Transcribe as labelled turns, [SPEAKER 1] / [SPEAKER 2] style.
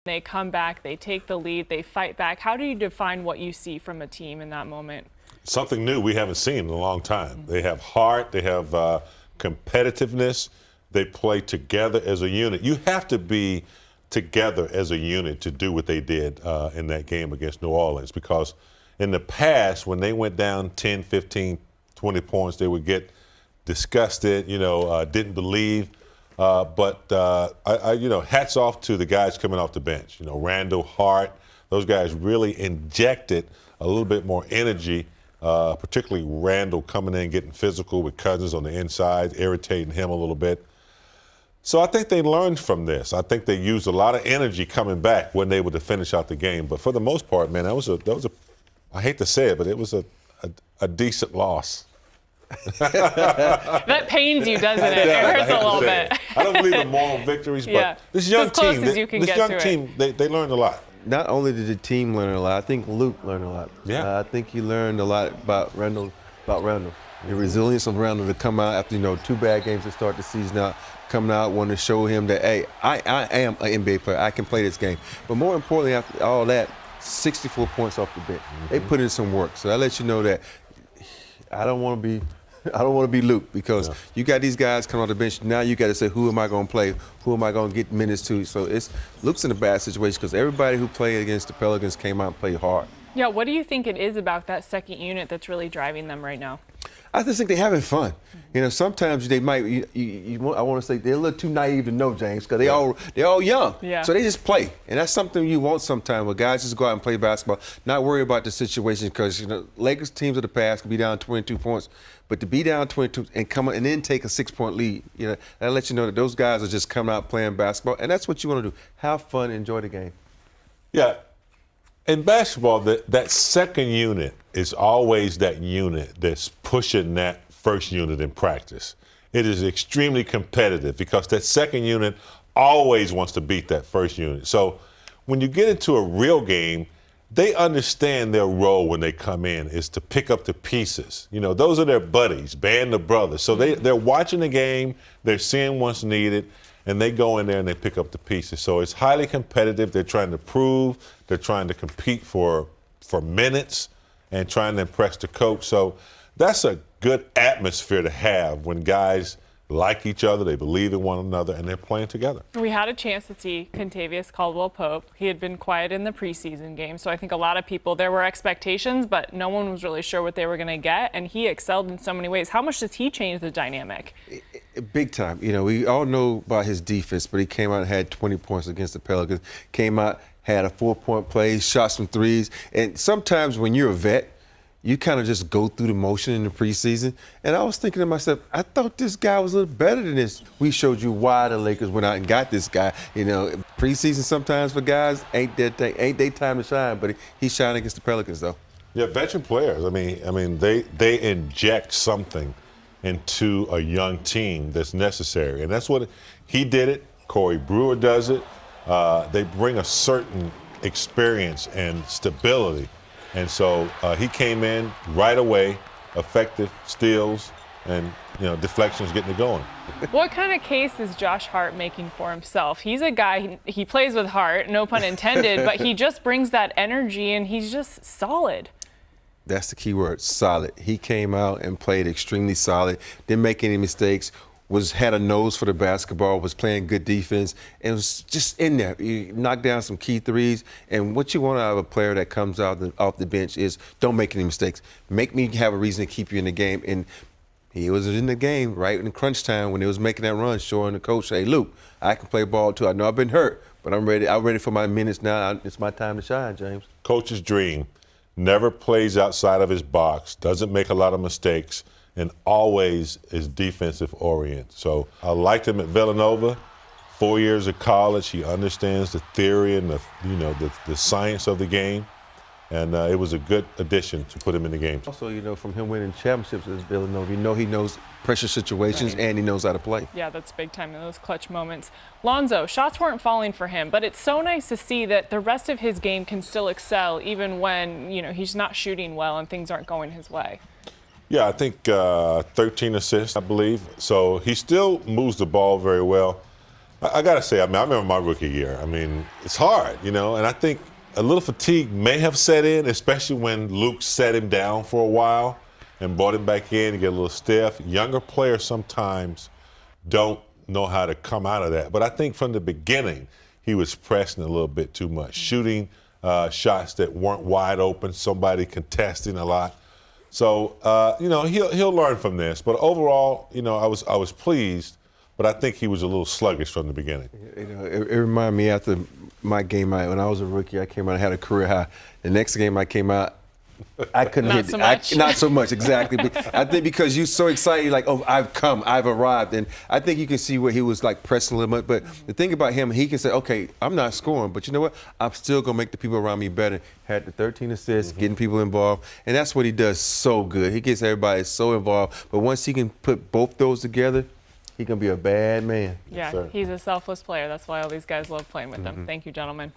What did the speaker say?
[SPEAKER 1] They come back, they take the lead, they fight back. How do you define what you see from a team in that moment?
[SPEAKER 2] Something new we haven't seen in a long time. They have heart, they have competitiveness, they play together as a unit. You have to be together as a unit to do what they did in that game against New Orleans, because in the past, when they went down 10, 15, 20 points, they would get disgusted, didn't believe. But hats off to the guys coming off the bench. Randall, Hart, those guys really injected a little bit more energy, particularly Randall coming in, getting physical with Cousins on the inside, irritating him a little bit. So I think they learned from this. I think they used a lot of energy coming back when they were to finish out the game. But for the most part, man, that was a I hate to say it, but it was a decent loss.
[SPEAKER 1] That pains you, doesn't it? It hurts a little bit.
[SPEAKER 2] I don't believe in moral victories, but this young team, they learned a lot.
[SPEAKER 3] Not only did the team learn a lot, I think Luke learned a lot.
[SPEAKER 2] Yeah.
[SPEAKER 3] I think he learned a lot about Randall. The resilience of Randall to come out after 2 bad games to start the season out, coming out wanting to show him that, hey, I am an NBA player. I can play this game. But more importantly, after all that, 64 points off the bench. They put in some work. So that lets you know that I don't want to be Luke, because you got these guys coming off the bench. Now you got to say, who am I going to play? Who am I going to get minutes to? So Luke's in a bad situation because everybody who played against the Pelicans came out and played hard.
[SPEAKER 1] Yeah, what do you think it is about that second unit that's really driving them right now?
[SPEAKER 3] I just think they're having fun. Sometimes they might. I want to say they're a little too naive to know, James, because they're all young.
[SPEAKER 1] Yeah.
[SPEAKER 3] So they just play, and that's something you want sometimes. Where guys just go out and play basketball, not worry about the situation, because Lakers teams of the past can be down 22 points, but to be down 22 and come and then take a 6-point lead, that lets you know that those guys are just coming out playing basketball, and that's what you want to do: have fun, enjoy the game.
[SPEAKER 2] Yeah. In basketball, that second unit is always that unit that's pushing that first unit in practice. It is extremely competitive because that second unit always wants to beat that first unit. So when you get into a real game, they understand their role when they come in is to pick up the pieces. Those are their buddies, band of brothers. So they're watching the game, they're seeing what's needed, and they go in there and they pick up the pieces. So it's highly competitive. They're trying to prove, they're trying to compete for minutes and trying to impress the coach. So that's a good atmosphere to have when guys like each other, they believe in one another, and they're playing together.
[SPEAKER 1] We had a chance to see Kentavious Caldwell-Pope. He had been quiet in the preseason game, so I think a lot of people, there were expectations, but no one was really sure what they were going to get, and he excelled in so many ways. How much does he change the dynamic?
[SPEAKER 3] Big time. We all know about his defense, but he came out and had 20 points against the Pelicans, came out, had a 4-point play, shot some threes, and sometimes when you're a vet, you kind of just go through the motion in the preseason. And I was thinking to myself, I thought this guy was a little better than this. We showed you why the Lakers went out and got this guy. Preseason sometimes for guys ain't they time to shine, but he's shining against the Pelicans though.
[SPEAKER 2] Yeah, veteran players. I mean, they inject something into a young team that's necessary, and that's what he did. It. Corey Brewer does it. They bring a certain experience and stability. And so he came in right away, effective steals and deflections, getting it going.
[SPEAKER 1] What kind of case is Josh Hart making for himself? He's a guy, he plays with heart, no pun intended, but he just brings that energy and he's just solid.
[SPEAKER 3] That's the key word, solid. He came out and played extremely solid, didn't make any mistakes, had a nose for the basketball, was playing good defense, and was just in there. He knocked down some key threes, and what you want out of a player that comes out off the bench is don't make any mistakes. Make me have a reason to keep you in the game. And he was in the game right in crunch time when he was making that run, showing the coach, hey, Luke, I can play ball too. I know I've been hurt, but I'm ready. I'm ready for my minutes now. It's my time to shine, James.
[SPEAKER 2] Coach's dream. Never plays outside of his box, doesn't make a lot of mistakes, and always is defensive oriented. So I liked him at Villanova. 4 years of college, he understands the theory and the science of the game, and it was a good addition to put him in the game.
[SPEAKER 3] Also, from him winning championships at Villanova, he knows pressure situations and he knows how to play.
[SPEAKER 1] Yeah, that's big time in those clutch moments. Lonzo, shots weren't falling for him, but it's so nice to see that the rest of his game can still excel even when he's not shooting well and things aren't going his way.
[SPEAKER 2] Yeah, I think 13 assists, I believe. So he still moves the ball very well. I got to say, I remember my rookie year. I mean, it's hard, and I think a little fatigue may have set in, especially when Luke set him down for a while and brought him back in to get a little stiff. Younger players sometimes don't know how to come out of that. But I think from the beginning, he was pressing a little bit too much, shooting shots that weren't wide open, somebody contesting a lot. So, he'll learn from this. But overall, I was pleased. But I think he was a little sluggish from the beginning.
[SPEAKER 3] It reminded me after my game out, when I was a rookie, I came out and had a career high. The next game I came out, I couldn't hit it. Not so much, exactly. But I think because you're so excited, like, oh, I've arrived. And I think you can see where he was like pressing a little bit. But the thing about him, he can say, okay, I'm not scoring, but you know what? I'm still going to make the people around me better. Had the 13 assists, getting people involved. And that's what he does so good. He gets everybody so involved. But once he can put both those together, he's going to be a bad man.
[SPEAKER 1] Yeah,
[SPEAKER 2] Yes,
[SPEAKER 1] he's a selfless player. That's why all these guys love playing with him. Thank you, gentlemen.